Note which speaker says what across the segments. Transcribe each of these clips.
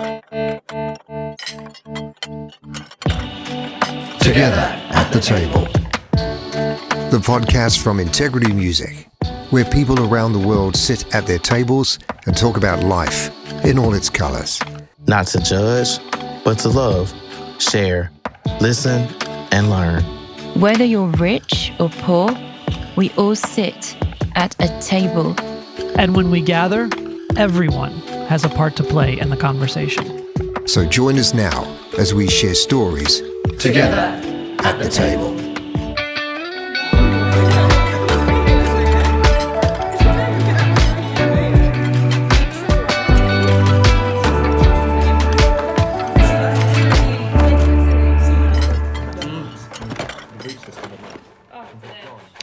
Speaker 1: Together at the Table. The podcast from Integrity Music, where people around the world sit at their tables and talk about life in all its colors.
Speaker 2: Not to judge, but to love, share, listen, and learn.
Speaker 3: Whether you're rich or poor, we all sit at a table.
Speaker 4: And when we gather, everyone has a part to play in the conversation.
Speaker 1: So join us now as we share stories together at the table.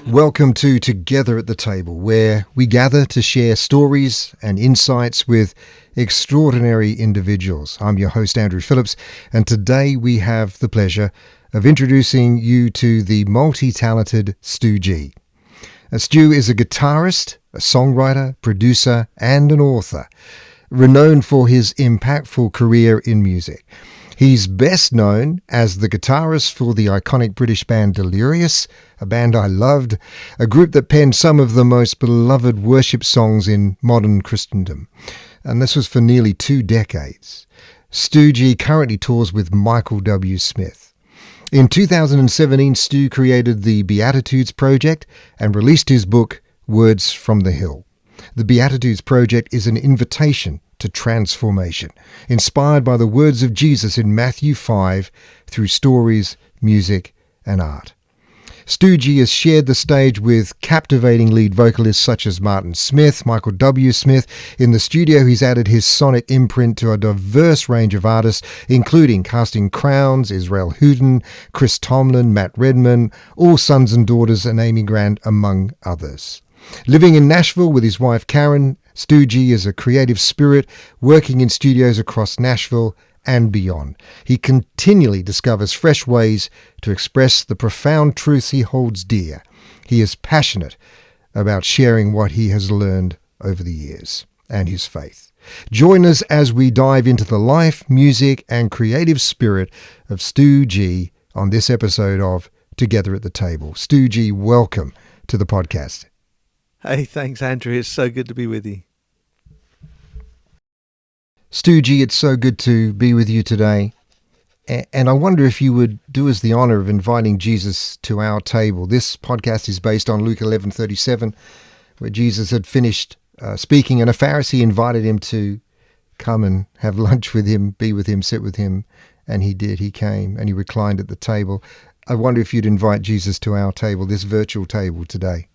Speaker 1: Welcome to Together at the Table, where we gather to share stories and insights with extraordinary individuals. I'm your host, Andrew Phillips, and today we have the pleasure of introducing you to the multi-talented Stu G. Stu is a guitarist, a songwriter, producer, and an author, renowned for his impactful career in music. He's best known as the guitarist for the iconic British band Delirious, a band I loved, a group that penned some of the most beloved worship songs in modern Christendom. And this was for nearly 2 decades. Stu G currently tours with Michael W. Smith. In 2017, Stu created the Beatitudes Project and released his book, Words from the Hill. The Beatitudes Project is an invitation to transformation, inspired by the words of Jesus in Matthew 5 through stories, music, and art. Stu G has shared the stage with captivating lead vocalists such as Martin Smith, Michael W. Smith. In the studio, he's added his sonic imprint to a diverse range of artists, including Casting Crowns, Israel Houghton, Chris Tomlin, Matt Redman, All Sons and Daughters, and Amy Grant, among others. Living in Nashville with his wife Karen, Stu G is a creative spirit working in studios across Nashville and beyond. He continually discovers fresh ways to express the profound truths he holds dear. He is passionate about sharing what he has learned over the years and his faith. Join us as we dive into the life, music, and creative spirit of Stu G on this episode of Together at the Table. Stu G, welcome to the podcast.
Speaker 5: Hey, thanks, Andrew. It's so good to be with you.
Speaker 1: Stu G, it's so good to be with you today. And I wonder if you would do us the honor of inviting Jesus to our table. This podcast is based on Luke 11:37, where Jesus had finished speaking, and a Pharisee invited him to come and have lunch with him, be with him, sit with him. And he did. He came and he reclined at the table. I wonder if you'd invite Jesus to our table, this virtual table today.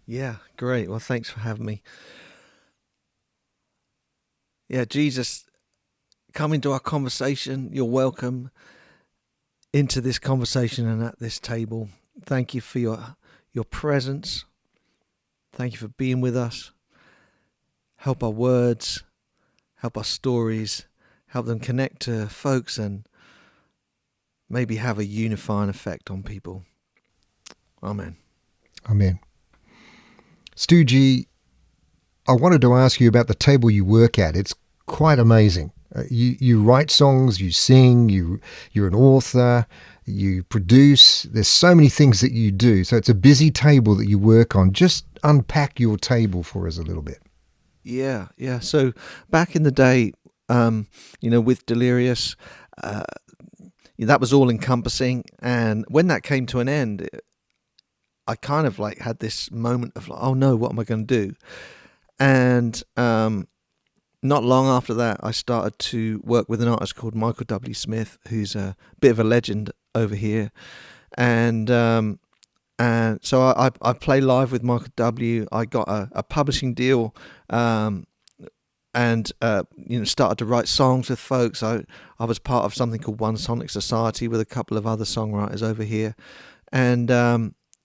Speaker 5: Yeah, great. Well, thanks for having me. Yeah, Jesus, come into our conversation. You're welcome into this conversation and at this table. Thank you for your presence. Thank you for being with us. Help our words, help our stories, help them connect to folks and maybe have a unifying effect on people. Amen.
Speaker 1: Amen. Stu G, I wanted to ask you about the table you work at. It's quite amazing. You write songs, you sing, you're an author, you produce. There's so many things that you do. So it's a busy table that you work on. Just unpack your table for us a little bit.
Speaker 5: Yeah. So back in the day, with Delirious, that was all encompassing. And when that came to an end, I kind of had this moment of oh no, what am I going to do? And not long after that, I started to work with an artist called Michael W. Smith, who's a bit of a legend over here. And so I play live with Michael W. I got a publishing deal, and started to write songs with folks. I was part of something called One Sonic Society with a couple of other songwriters over here, and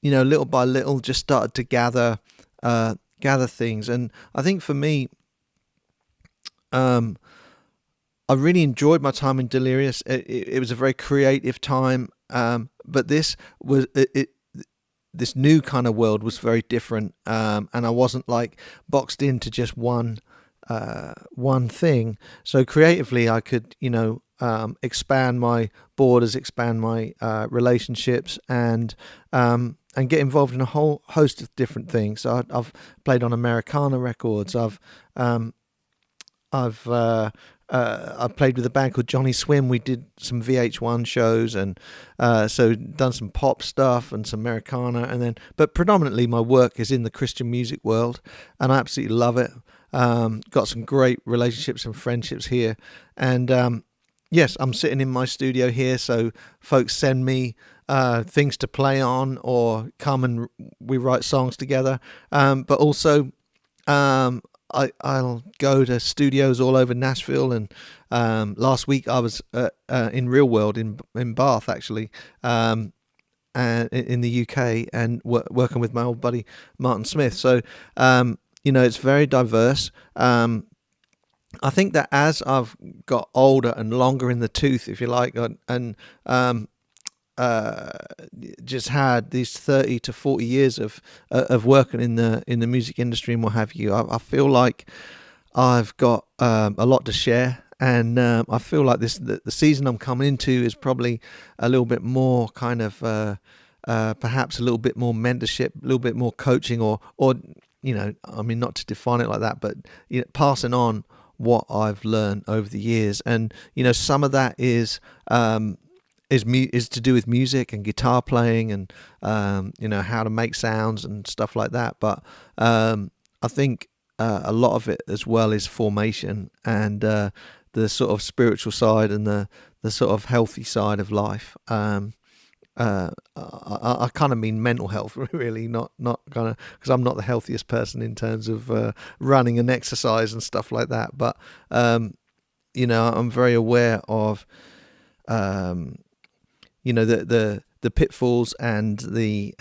Speaker 5: little by little, just started to gather things. And I think for me, I really enjoyed my time in Delirious. It was a very creative time, but this was this new kind of world was very different, and I wasn't boxed into just one one thing. So creatively, I could, expand my borders, expand my relationships, and get involved in a whole host of different things. So I've played on Americana records. I've played with a band called Johnny Swim. We did some VH1 shows, and so done some pop stuff and some Americana, but predominantly my work is in the Christian music world, and I absolutely love it. Got some great relationships and friendships here, and yes, I'm sitting in my studio here, so folks send me things to play on, or come and we write songs together. But also, I'll go to studios all over Nashville, and last week I was in Real World in Bath, actually, and in the UK, and working with my old buddy Martin Smith. So it's very diverse. I think that as I've got older and longer in the tooth, if you like, and just had these 30 to 40 years of working in the music industry and what have you, I feel like I've got a lot to share, and I feel like the season I'm coming into is probably a little bit more kind of perhaps a little bit more mentorship, a little bit more coaching, or not to define it like that, but passing on what I've learned over the years. And some of that is to do with music and guitar playing, and how to make sounds and stuff like that. But I think a lot of it as well is formation, and the sort of spiritual side, and the sort of healthy side of life. I kind of mean mental health, really, not kind of, because I'm not the healthiest person in terms of running and exercise and stuff like that. But I'm very aware of the pitfalls and the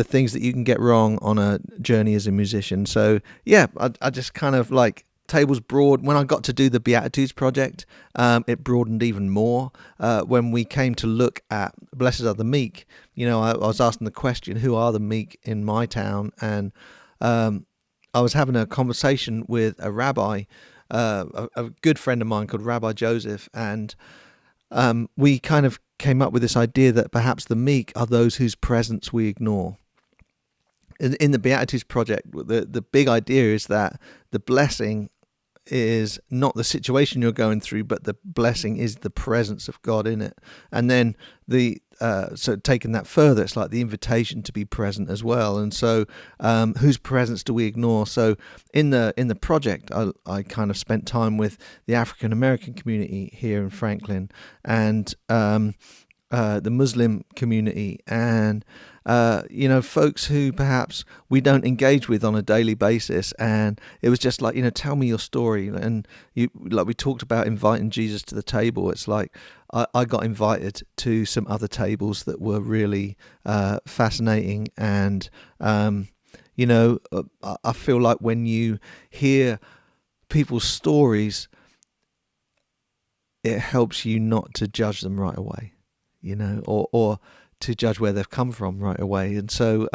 Speaker 5: things that you can get wrong on a journey as a musician. So yeah, I just kind of like, tables broad. When I got to do the Beatitudes Project, it broadened even more. When we came to look at Blessed are the Meek, I was asking the question, who are the meek in my town? And I was having a conversation with a rabbi, a good friend of mine called Rabbi Joseph, and we kind of came up with this idea that perhaps the meek are those whose presence we ignore. In the Beatitudes Project, the big idea is that the blessing is not the situation you're going through, but the blessing is the presence of God in it. And then so taking that further, it's like the invitation to be present as well. And so whose presence do we ignore? So in the project, I kind of spent time with the African American community here in Franklin, and the Muslim community, and folks who perhaps we don't engage with on a daily basis. And it was just like, tell me your story. And we talked about inviting Jesus to the table. It's like I got invited to some other tables that were really fascinating. And I feel like when you hear people's stories, it helps you not to judge them right away, or to judge where they've come from right away. And so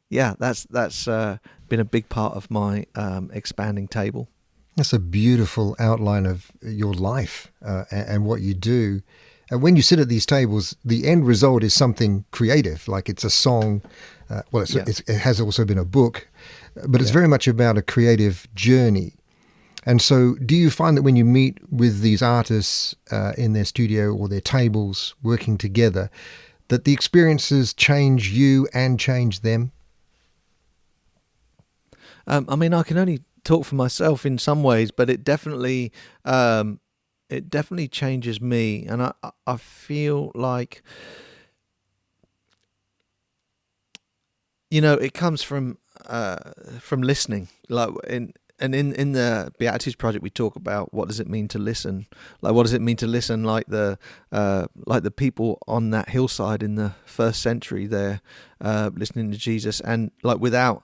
Speaker 5: that's been a big part of my expanding table.
Speaker 1: That's a beautiful outline of your life and what you do. And when you sit at these tables, the end result is something creative, like it's a song. It has also been a book, but it's very much about a creative journey. And so do you find that when you meet with these artists in their studio or their tables working together, that the experiences change you and change them?
Speaker 5: I can only talk for myself in some ways, but it definitely changes me. And I feel like, it comes from listening. In the Beatitudes Project, we talk about what does it mean to listen. Like, what does it mean to listen? Like the people on that hillside in the first century, there, listening to Jesus, and like without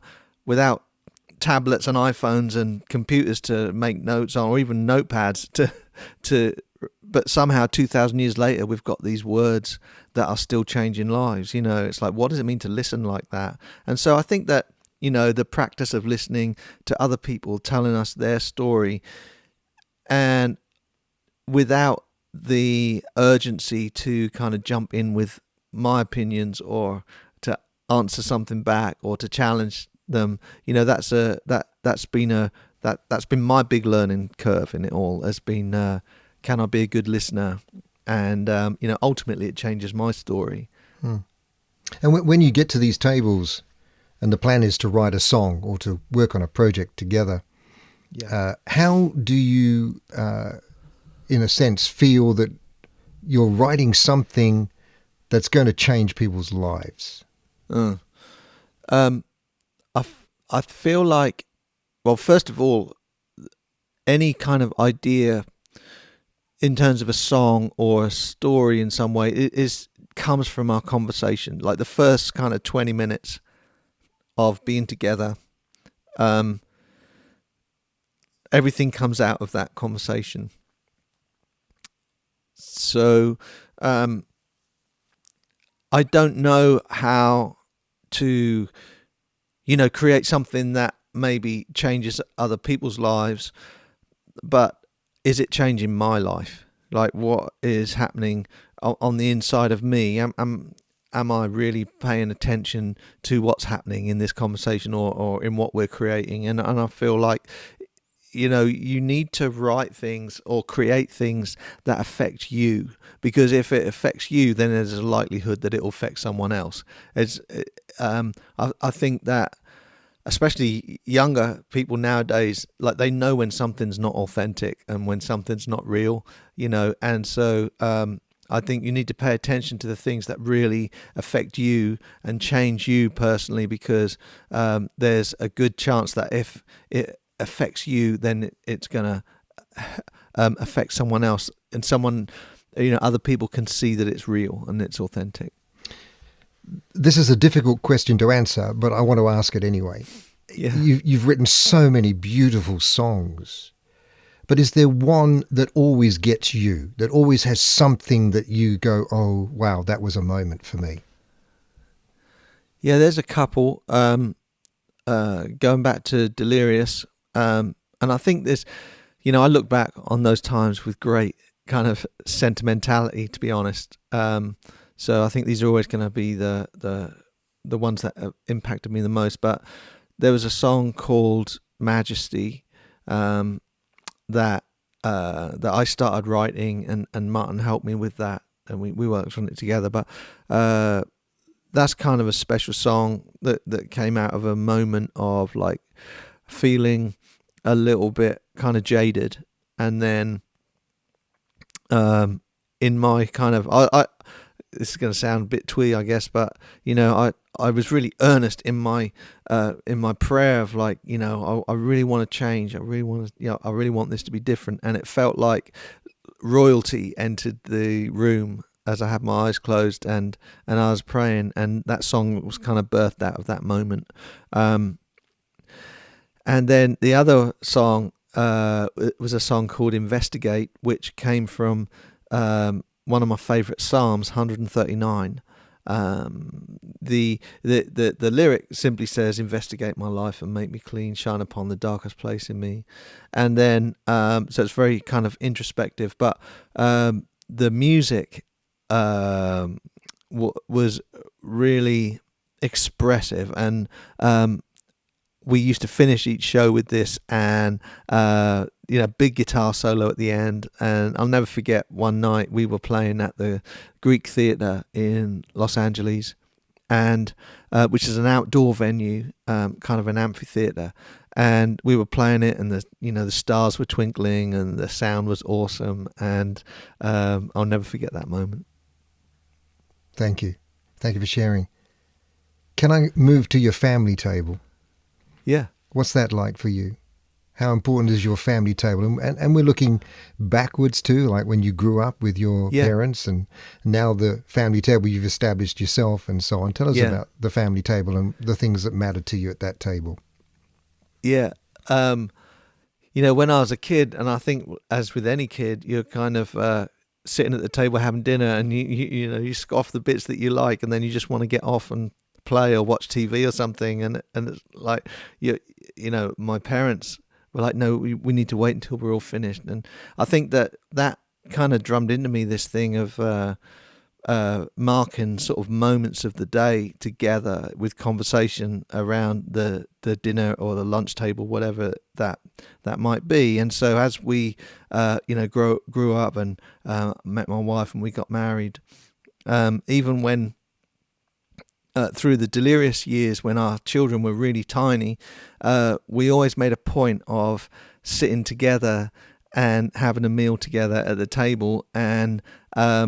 Speaker 5: tablets and iPhones and computers to make notes on, or even notepads but somehow 2,000 years later, we've got these words that are still changing lives. It's like, what does it mean to listen like that? And so I think that the practice of listening to other people telling us their story, and without the urgency to kind of jump in with my opinions or to answer something back or to challenge them. That's been my big learning curve in it all, has been can I be a good listener? And ultimately it changes my story.
Speaker 1: And when you get to these tables and the plan is to write a song or to work on a project together, how do you in a sense feel that you're writing something that's going to change people's lives?
Speaker 5: I feel like, well, first of all, any kind of idea in terms of a song or a story in some way comes from our conversation. Like the first kind of 20 minutes of being together, everything comes out of that conversation. So I don't know how to, create something that maybe changes other people's lives, but is it changing my life? Like, what is happening on the inside of me? Am I really paying attention to what's happening in this conversation or in what we're creating? And I feel like, you need to write things or create things that affect you, because if it affects you, then there's a likelihood that it will affect someone else. I think that especially younger people nowadays, like, they know when something's not authentic and when something's not real, and so I think you need to pay attention to the things that really affect you and change you personally, because there's a good chance that if it affects you, then it's going to affect someone else, and other people can see that it's real and it's authentic.
Speaker 1: This is a difficult question to answer, but I want to ask it anyway.
Speaker 5: Yeah.
Speaker 1: You've written so many beautiful songs, but is there one that always gets you, that always has something that you go, oh, wow, that was a moment for me?
Speaker 5: Yeah, there's a couple. Going back to Delirious, and I think this, I look back on those times with great kind of sentimentality, to be honest. So I think these are always going to be the ones that have impacted me the most. But there was a song called Majesty that I started writing, and Martin helped me with that, and we worked on it together. But that's kind of a special song that came out of a moment of like feeling a little bit kind of jaded, and then in my kind of I this is going to sound a bit twee, I guess, but I was really earnest in my prayer of like, I really want to change. I really want to, I really want this to be different. And it felt like royalty entered the room as I had my eyes closed and I was praying, and that song was kind of birthed out of that moment. And then the other song was a song called Investigate, which came from one of my favourite Psalms, 139. The lyric simply says, "Investigate my life and make me clean, shine upon the darkest place in me." And then so it's very kind of introspective, but the music was really expressive, and we used to finish each show with this, and big guitar solo at the end. And I'll never forget one night we were playing at the Greek Theatre in Los Angeles, and which is an outdoor venue, kind of an amphitheatre. And we were playing it, and the stars were twinkling, and the sound was awesome. And I'll never forget that moment.
Speaker 1: Thank you for sharing. Can I move to your family table?
Speaker 5: Yeah.
Speaker 1: What's that like for you? How important is your family table? And we're looking backwards too, like when you grew up with your parents, and now the family table you've established yourself and so on. Tell us about the family table and the things that matter to you at that table.
Speaker 5: Yeah. When I was a kid, and I think as with any kid, you're kind of sitting at the table having dinner, and you scoff the bits that you like, and then you just want to get off and play or watch TV or something, and it's like you know, my parents were like, no, we need to wait until we're all finished. And I think that kind of drummed into me this thing of marking sort of moments of the day together with conversation around the dinner or the lunch table, whatever that might be. And so as we grew up and met my wife and we got married, even when through the Delirious years when our children were really tiny, we always made a point of sitting together and having a meal together at the table. And I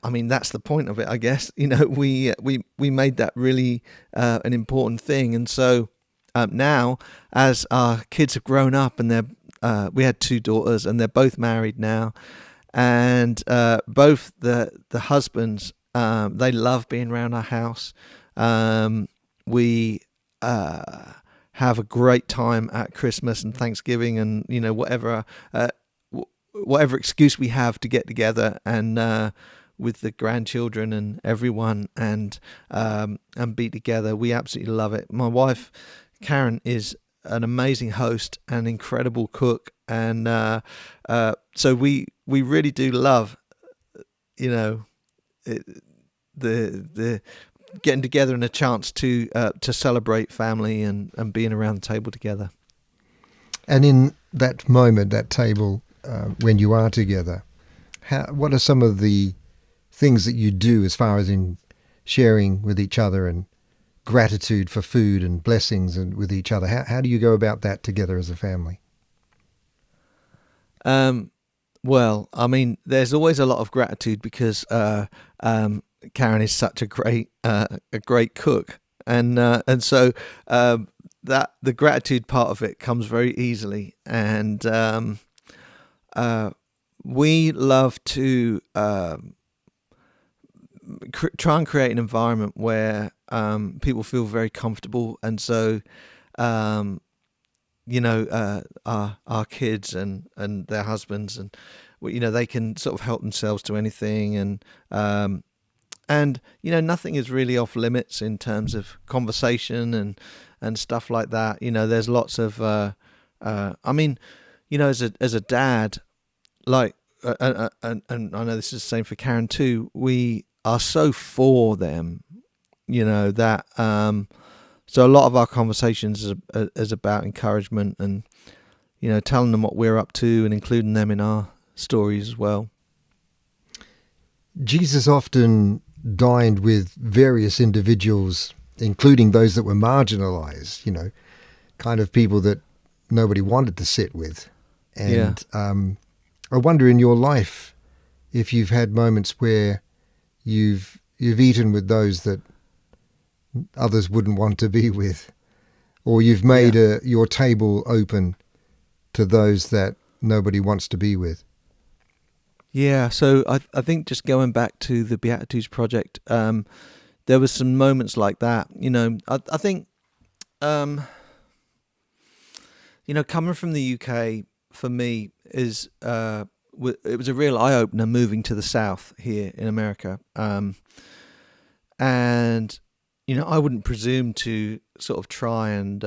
Speaker 5: mean, that's the point of it, I guess. You know, we made that really an important thing. And so now, as our kids have grown up, and we had 2 daughters, and they're both married now, and both the husbands, they love being around our house. We have a great time at Christmas and Thanksgiving, and you know, whatever excuse we have to get together and with the grandchildren and everyone and be together. We absolutely love it. My wife Karen is an amazing host, an incredible cook, and so we really do love, you know, the getting together and a chance to celebrate family and being around the table together.
Speaker 1: And in that moment, that table, when you are together, what are some of the things that you do as far as in sharing with each other and gratitude for food and blessings and with each other? How do you go about that together as a family?
Speaker 5: Well, I mean, there's always a lot of gratitude because Karen is such a great cook, and so that the gratitude part of it comes very easily, and we love to try and create an environment where people feel very comfortable, and so our kids and their husbands, and you know, they can sort of help themselves to anything, and you know, nothing is really off limits in terms of conversation and stuff like that. You know, there's lots of I mean, you know, as a dad, like and I know this is the same for Karen too, we are so for them, you know, that so a lot of our conversations is about encouragement and, you know, telling them what we're up to and including them in our stories as well.
Speaker 1: Jesus often dined with various individuals, including those that were marginalized, you know, kind of people that nobody wanted to sit with. And I wonder in your life if you've had moments where you've eaten with those that others wouldn't want to be with, or you've made your table open to those that nobody wants to be with.
Speaker 5: Yeah, so I think just going back to the Beatitudes Project, there was some moments like that. You know, I think, you know, coming from the UK for me is it was a real eye opener moving to the South here in America, and you know, I wouldn't presume to sort of try and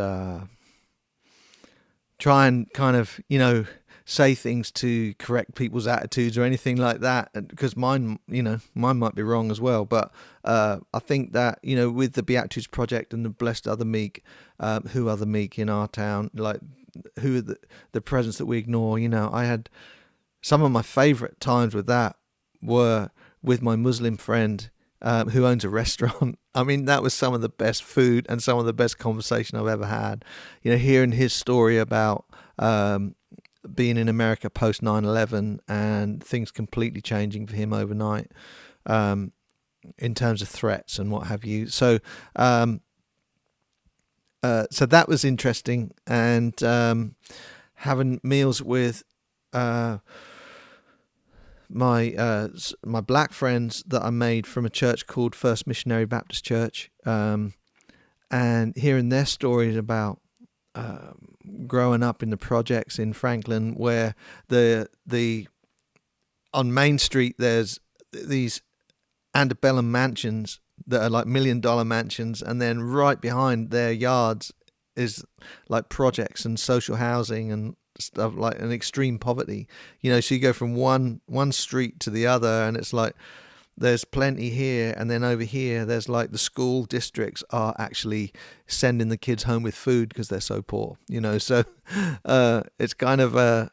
Speaker 5: kind of, you know, say things to correct people's attitudes or anything like that, because mine might be wrong as well. But I think that, you know, with the Beatitudes Project and the Blessed Are the Meek, who are the meek in our town, like who are the presence that we ignore, you know, I had some of my favorite times with that were with my Muslim friend who owns a restaurant. I mean, that was some of the best food and some of the best conversation I've ever had. You know, hearing his story about being in America post 9/11 and things completely changing for him overnight in terms of threats and what have you. So so that was interesting, and having meals with my black friends that I made from a church called First Missionary Baptist Church, and hearing their stories about growing up in the projects in Franklin, where the on Main Street there's these antebellum mansions that are like $1 million mansions, and then right behind their yards is like projects and social housing and stuff, like an extreme poverty. So you go from one street to the other, and it's like there's plenty here, and then over here there's like the school districts are actually sending the kids home with food because they're so poor. So it's kind of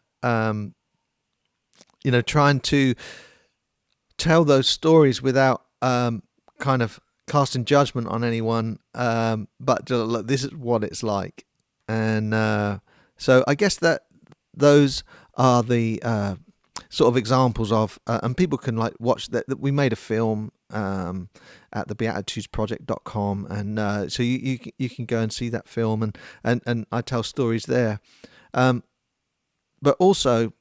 Speaker 5: trying to tell those stories without kind of casting judgment on anyone, but look, this is what it's like. And so I guess that those are the sort of examples of, and people can like watch that we made a film at the Beatitudes Project.com, and so you can go and see that film, and I tell stories there, but also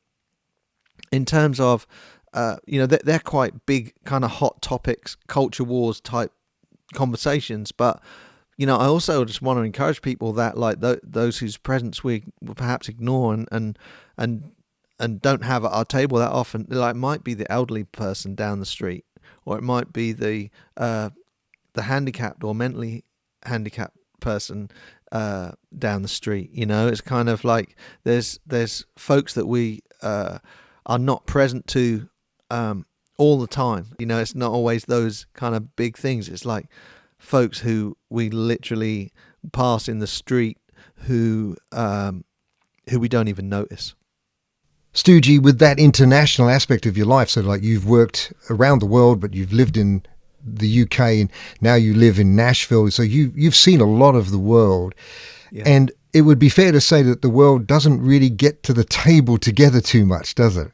Speaker 5: in terms of they're quite big kind of hot topics, culture wars type conversations, but I also just want to encourage people that like those whose presence we will perhaps ignore and don't have at our table that often. Like, might be the elderly person down the street, or it might be the handicapped or mentally handicapped person down the street. It's kind of like there's folks that we are not present to all the time. It's not always those kind of big things. It's like folks who we literally pass in the street who we don't even notice.
Speaker 1: Stu G, with that international aspect of your life, so like you've worked around the world, but you've lived in the UK and now you live in Nashville, so you've seen a lot of the world. Yeah. And it would be fair to say that the world doesn't really get to the table together too much, does it?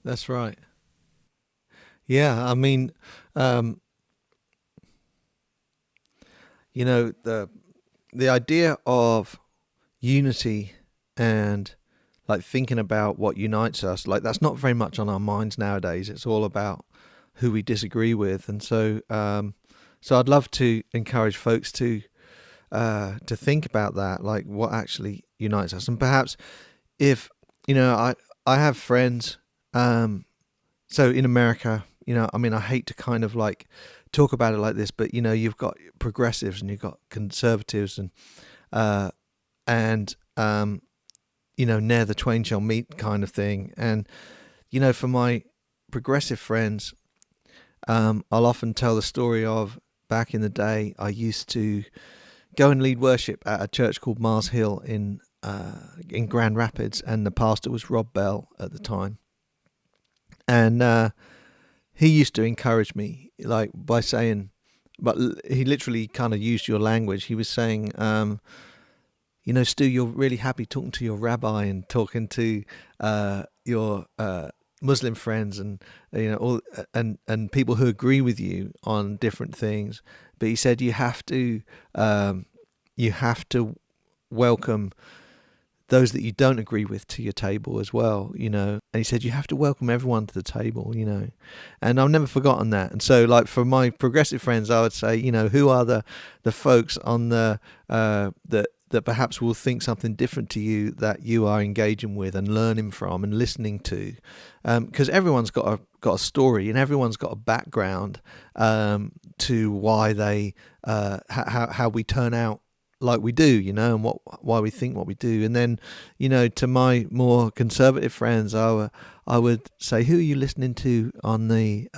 Speaker 5: That's right. Yeah, I mean, the idea of unity and like thinking about what unites us, like that's not very much on our minds nowadays. It's all about who we disagree with, and so I'd love to encourage folks to think about that, like what actually unites us, and perhaps if I have friends. So in America, I hate to kind of like talk about it like this, but you've got progressives and you've got conservatives, and ne'er the twain shall meet kind of thing. And for my progressive friends, I'll often tell the story of back in the day. I used to go and lead worship at a church called Mars Hill in Grand Rapids, and the pastor was Rob Bell at the time. And he used to encourage me, like by saying, but he literally kind of used your language. He was saying, Stu, you're really happy talking to your rabbi and talking to your Muslim friends and all and people who agree with you on different things. But he said you have to welcome those that you don't agree with to your table as well, and he said you have to welcome everyone to the table, and I've never forgotten that. And so like for my progressive friends, I would say, who are the folks on the that perhaps will think something different to you that you are engaging with and learning from and listening to, because everyone's got a story and everyone's got a background to why they how we turn out like we do, and why we think what we do. And then, to my more conservative friends, I would say, who are you listening to on the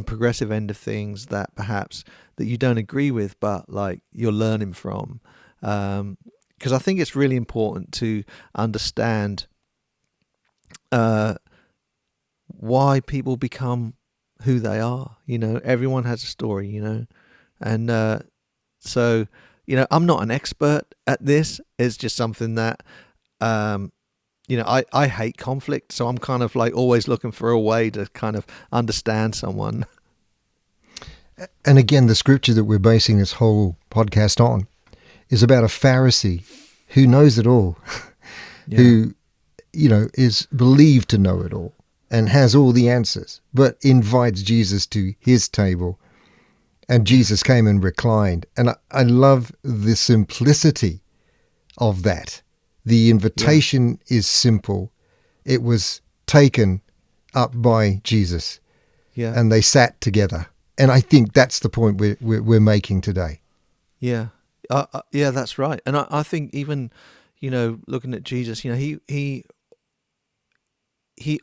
Speaker 5: progressive end of things that perhaps that you don't agree with, but like you're learning from? Because I think it's really important to understand why people become who they are. Everyone has a story, and so. I'm not an expert at this. It's just something that, I hate conflict. So I'm kind of like always looking for a way to kind of understand someone.
Speaker 1: And again, the scripture that we're basing this whole podcast on is about a Pharisee who knows it all, who, is believed to know it all and has all the answers, but invites Jesus to his table. And Jesus came and reclined. And I love the simplicity of that. The invitation is simple. It was taken up by Jesus. Yeah. And they sat together. And I think that's the point we're making today.
Speaker 5: Yeah, yeah, that's right. And I think even, looking at Jesus, he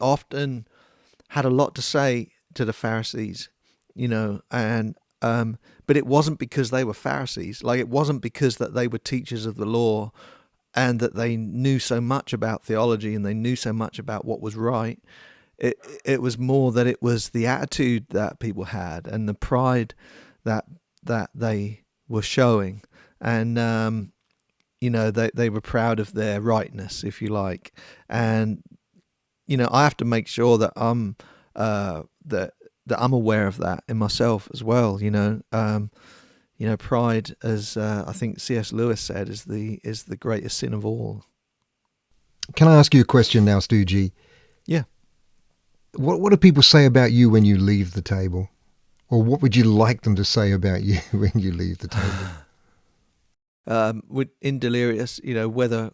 Speaker 5: often had a lot to say to the Pharisees, and but it wasn't because they were Pharisees. Like, it wasn't because that they were teachers of the law and that they knew so much about theology and they knew so much about what was right. It was more that it was the attitude that people had and the pride that they were showing, and they were proud of their rightness, if you like. And I have to make sure that I'm that I'm aware of that in myself as well. Pride, as I think C.S. Lewis said, is the greatest sin of all.
Speaker 1: Can I ask you a question now, Stu G?
Speaker 5: Yeah.
Speaker 1: What do people say about you when you leave the table? Or what would you like them to say about you when you leave the table?
Speaker 5: In Delirious, whether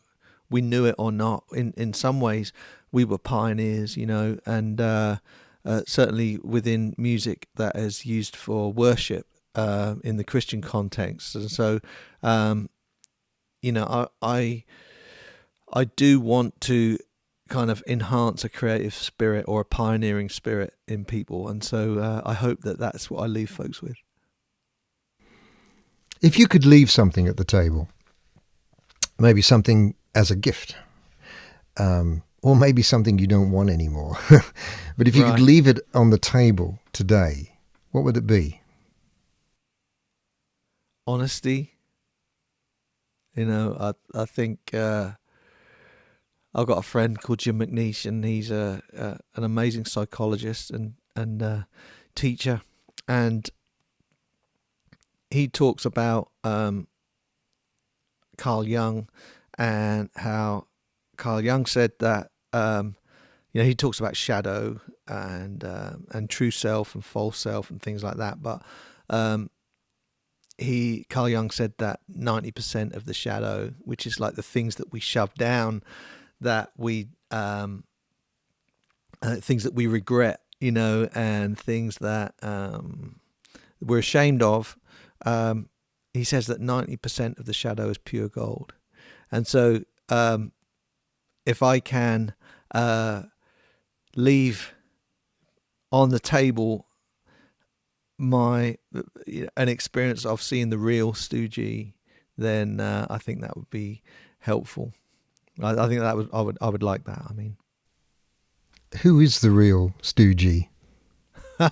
Speaker 5: we knew it or not, in some ways we were pioneers, and certainly within music that is used for worship in the Christian context. And so, I do want to kind of enhance a creative spirit or a pioneering spirit in people. And so I hope that that's what I leave folks with.
Speaker 1: If you could leave something at the table, maybe something as a gift, or maybe something you don't want anymore, but if you could leave it on the table today, what would it be?
Speaker 5: Honesty. I think I've got a friend called Jim McNeish, and he's an amazing psychologist and teacher, and he talks about Carl Jung, and how Carl Jung said that he talks about shadow and true self and false self and things like that, but Carl Jung said that 90% of the shadow, which is like the things that we shove down, that we things that we regret, and things that we're ashamed of, he says that 90% of the shadow is pure gold. And so if I can leave on the table an experience of seeing the real Stu G, then I think that would be helpful. I think that I would like that. I mean,
Speaker 1: who is the real Stu G?
Speaker 5: I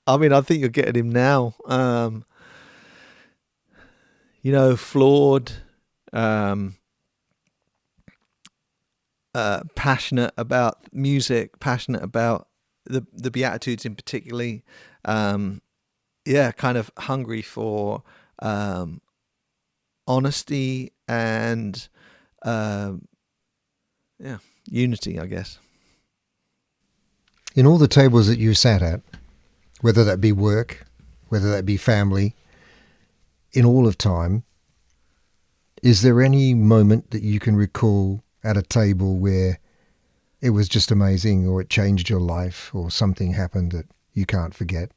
Speaker 5: think you're getting him now. Flawed, passionate about music, passionate about the Beatitudes in particularly. Kind of hungry for honesty and unity, I guess.
Speaker 1: In all the tables that you sat at, whether that be work, whether that be family, in all of time, is there any moment that you can recall at a table where it was just amazing, or it changed your life, or something happened that you can't forget?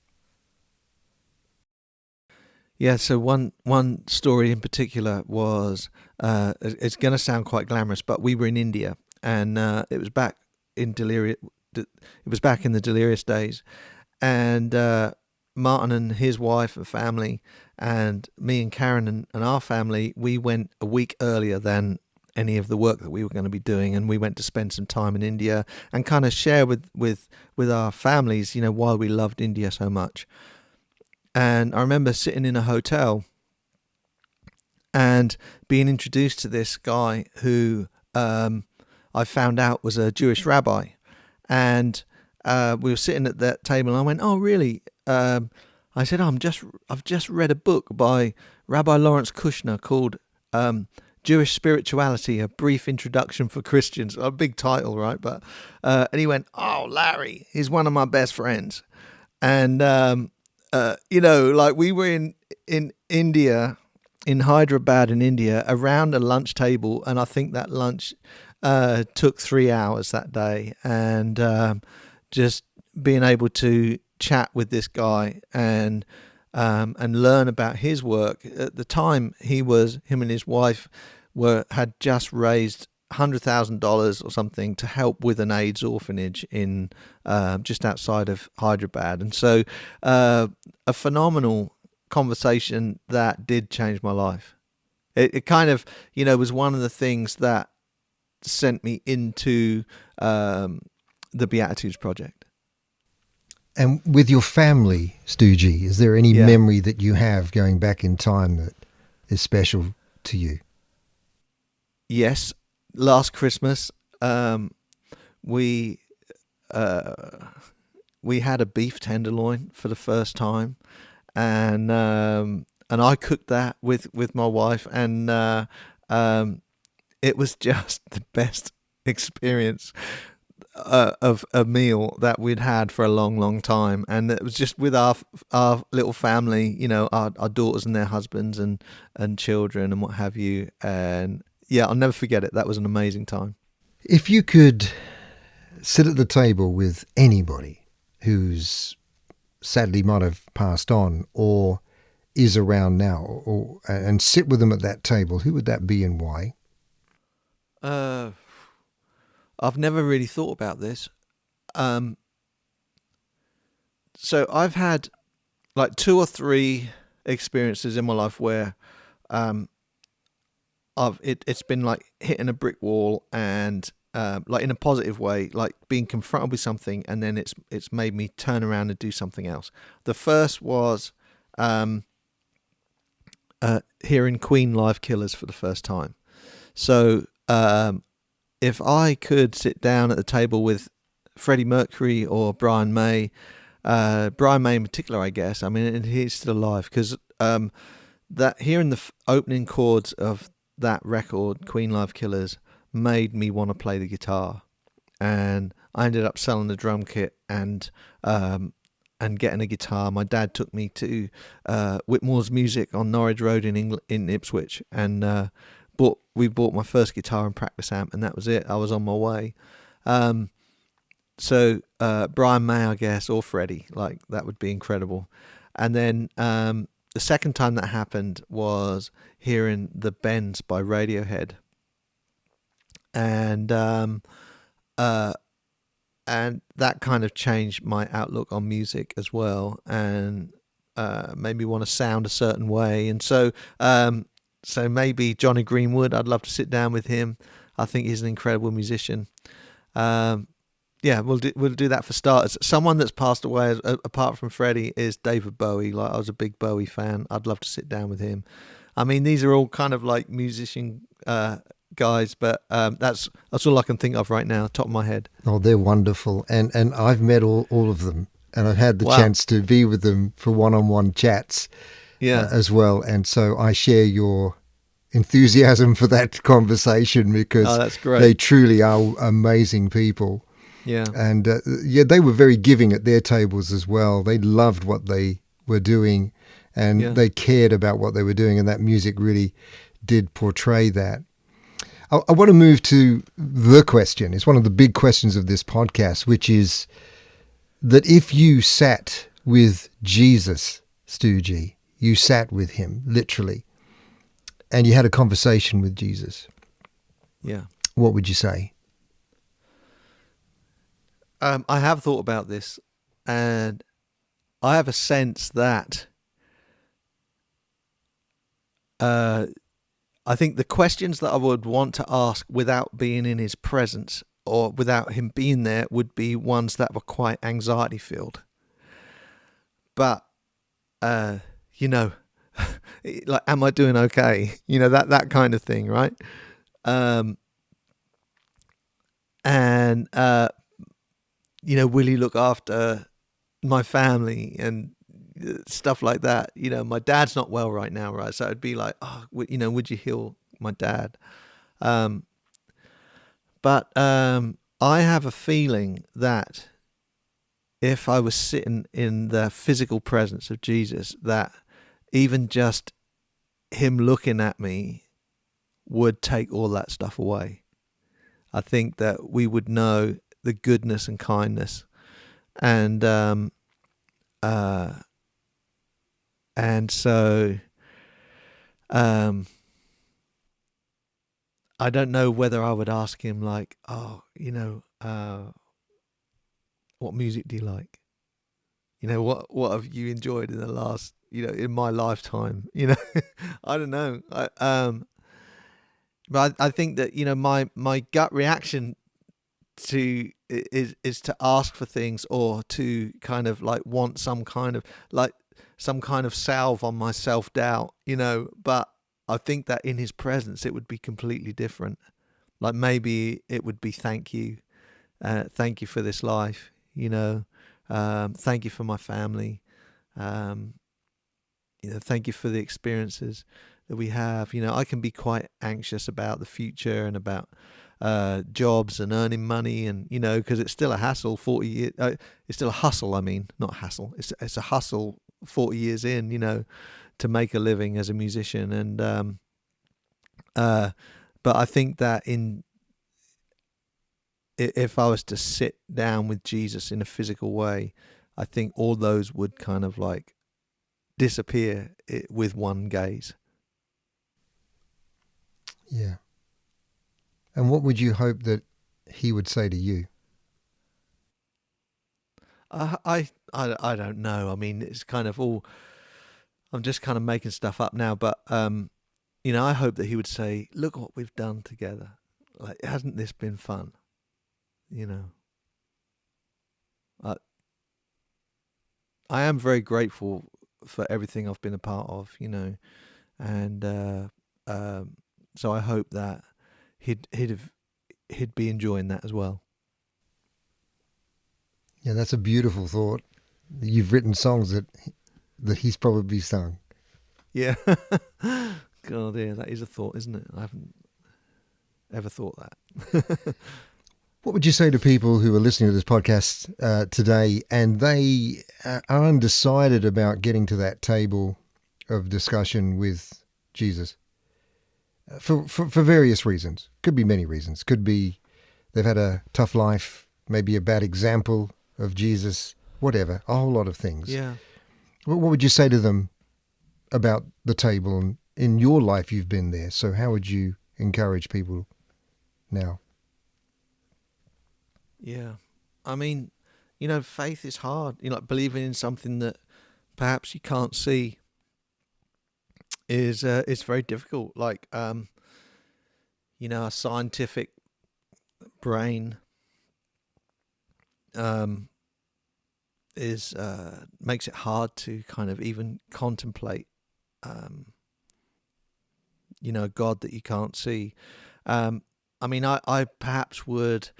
Speaker 5: Yeah, so one story in particular was, it's going to sound quite glamorous, but we were in India, and it was back in Delirious. It was back in the Delirious days, and Martin and his wife and family, and me and Karen and our family, we went a week earlier than any of the work that we were going to be doing, and we went to spend some time in India and kind of share with our families, why we loved India so much. And I remember sitting in a hotel and being introduced to this guy who I found out was a Jewish rabbi. And we were sitting at that table, and I went, "Oh, really?" I said, "I've just read a book by Rabbi Lawrence Kushner called Jewish Spirituality: A Brief Introduction for Christians." A big title, right? But and he went, "Oh, Larry, he's one of my best friends." And we were in India, in Hyderabad in India, around a lunch table, and I think that lunch took 3 hours that day, and just being able to chat with this guy and learn about his work. At the time, him and his wife had just raised $100,000 or something to help with an AIDS orphanage in just outside of Hyderabad, and so a phenomenal conversation that did change my life. It kind of, was one of the things that sent me into the Beatitudes Project.
Speaker 1: And with your family, Stu G, is there any memory that you have going back in time that is special to you?
Speaker 5: Yes, last Christmas, we had a beef tenderloin for the first time, and I cooked that with my wife, and it was just the best experience of a meal that we'd had for a long, long time. And it was just with our little family, our daughters and their husbands and children and what have you. And yeah, I'll never forget it. That was an amazing time.
Speaker 1: If you could sit at the table with anybody who's sadly might have passed on or is around now, and sit with them at that table, who would that be and why?
Speaker 5: I've never really thought about this. So I've had like 2 or 3 experiences in my life where it's been like hitting a brick wall, and like in a positive way, like being confronted with something, and then it's made me turn around and do something else. The first was hearing Queen live Killers for the first time. So if I could sit down at the table with Freddie Mercury or Brian May in particular, I guess. I mean, he's still alive, because that hearing the opening chords of that record, Queen Live Killers, made me want to play the guitar, and I ended up selling the drum kit and getting a guitar. My dad took me to Whitmore's Music on Norwich Road in Ipswich, and we bought my first guitar and practice amp, and that was it. I was on my way. So Brian May, I guess, or Freddie, like that would be incredible. And then the second time that happened was hearing The Bends by Radiohead, and that kind of changed my outlook on music as well, and made me want to sound a certain way. And so maybe Johnny Greenwood, I'd love to sit down with him. I think he's an incredible musician. Yeah, we'll do that for starters. Someone that's passed away, apart from Freddie, is David Bowie. Like, I was a big Bowie fan. I'd love to sit down with him. I mean, these are all kind of like musician guys, but that's all I can think of right now, top of my head.
Speaker 1: Oh, they're wonderful, and I've met all of them, and I've had the chance to be with them for one-on-one chats, as well. And so I share your enthusiasm for that conversation, because
Speaker 5: that's great.
Speaker 1: They truly are amazing people.
Speaker 5: Yeah.
Speaker 1: And they were very giving at their tables as well. They loved what they were doing, and they cared about what they were doing, and that music really did portray that. I want to move to the question. It's one of the big questions of this podcast, which is that if you sat with Jesus, Stu G, you sat with him, literally, and you had a conversation with Jesus, what would you say?
Speaker 5: I have thought about this, and I have a sense that I think the questions that I would want to ask without being in his presence or without him being there would be ones that were quite anxiety filled. But, like, am I doing okay? That kind of thing, right? Will he look after my family and stuff like that? My dad's not well right now, right? So it'd be like, would you heal my dad? But I have a feeling that if I was sitting in the physical presence of Jesus, that even just him looking at me would take all that stuff away. I think that we would know the goodness and kindness and And so I don't know whether I would ask him like, oh, what music do you like? What have you enjoyed in the last, in my lifetime? I don't know. But I think that my gut reaction to is to ask for things, or to kind of like want some kind of salve on my self-doubt, but I think that in his presence it would be completely different. Like maybe it would be thank you for this life, thank you for my family, thank you for the experiences that we have. I can be quite anxious about the future and about jobs and earning money, and because it's still a hassle 40 years, it's still a hustle, I mean, not hassle, it's a hustle 40 years in, to make a living as a musician. And but I think that if I was to sit down with Jesus in a physical way, I think all those would kind of like disappear with one gaze.
Speaker 1: Yeah. And what would you hope that he would say to you?
Speaker 5: I don't know. I mean, it's kind of all, I'm just kind of making stuff up now, but I hope that he would say, look what we've done together. Like, hasn't this been fun? I am very grateful for everything I've been a part of, and so I hope that he'd be enjoying that as well.
Speaker 1: Yeah, that's a beautiful thought. You've written songs that he's probably sung.
Speaker 5: Yeah. God, yeah, that is a thought, isn't it? I haven't ever thought that.
Speaker 1: What would you say to people who are listening to this podcast today, and they are undecided about getting to that table of discussion with Jesus for various reasons? Could be many reasons. Could be they've had a tough life, maybe a bad example of Jesus, whatever, a whole lot of things.
Speaker 5: Yeah.
Speaker 1: What would you say to them about the table? And in your life, you've been there. So how would you encourage people now?
Speaker 5: Yeah. I mean, faith is hard. Like believing in something that perhaps you can't see is very difficult. Like, a scientific brain is makes it hard to kind of even contemplate, a God that you can't see. I mean, I perhaps would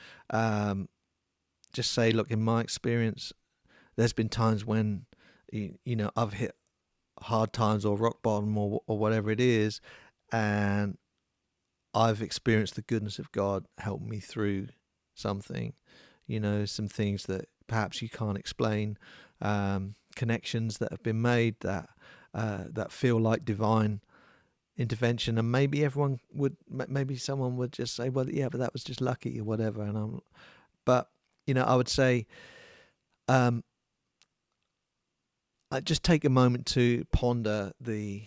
Speaker 5: just say, look, in my experience, there's been times when, I've hit hard times or rock bottom or whatever it is, and I've experienced the goodness of God help me through something, some things that perhaps you can't explain, connections that have been made that feel like divine intervention. And maybe someone would just say, well, yeah, but that was just lucky or whatever. But I would say, I just take a moment to ponder the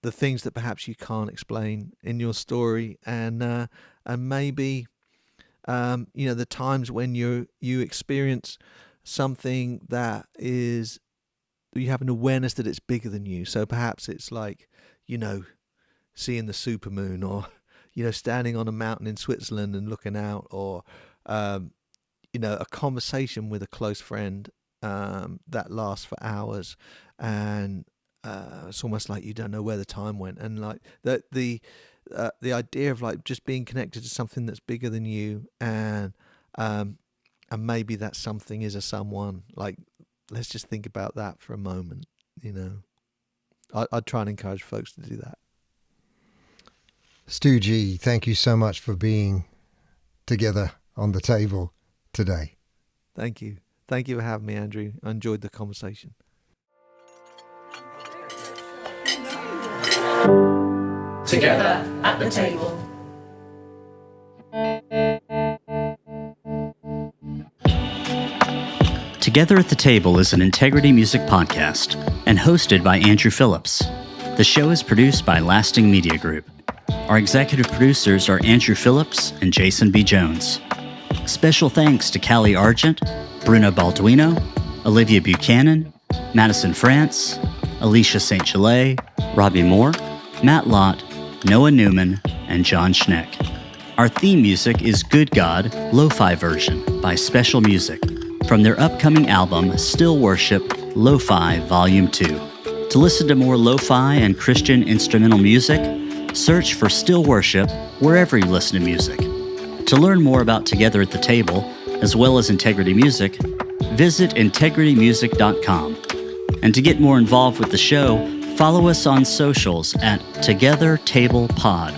Speaker 5: things that perhaps you can't explain in your story, and maybe the times when you experience something that is, you have an awareness that it's bigger than you. So perhaps it's like, seeing the supermoon, or standing on a mountain in Switzerland and looking out, or a conversation with a close friend that lasts for hours, and it's almost like you don't know where the time went, and like the idea of like just being connected to something that's bigger than you, and maybe that something is a someone. Like, let's just think about that for a moment. I'd try and encourage folks to do that.
Speaker 1: Stu G, thank you so much for being together on the table today.
Speaker 5: Thank you for having me, Andrew. I enjoyed the conversation.
Speaker 6: Together at the table.
Speaker 7: Together at the Table is an Integrity Music podcast and hosted by Andrew Phillips. The show is produced by Lasting Media Group. Our executive producers are Andrew Phillips and Jason B. Jones. Special thanks to Callie Argent, Bruno Balduino, Olivia Buchanan, Madison France, Alicia St. Gelais, Robbie Moore, Matt Lott, Noah Newman, and John Schneck. Our theme music is Good God, Lo-Fi Version by Special Music from their upcoming album Still Worship, Lo-Fi Volume 2. To listen to more lo-fi and Christian instrumental music, search for Still Worship wherever you listen to music. To learn more about Together at the Table, as well as Integrity Music, visit integritymusic.com. And to get more involved with the show, follow us on socials at Together Table Pod.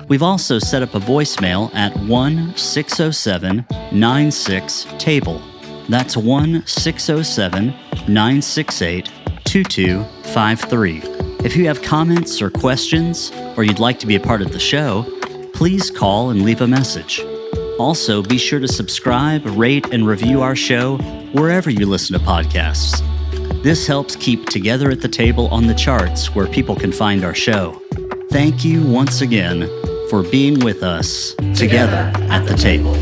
Speaker 7: We've also set up a voicemail at 1-607-96-TABLE. That's 1-607-968-2253. If you have comments or questions, or you'd like to be a part of the show, please call and leave a message. Also, be sure to subscribe, rate, and review our show wherever you listen to podcasts. This helps keep Together at the Table on the charts where people can find our show. Thank you once again for being with us together at the table.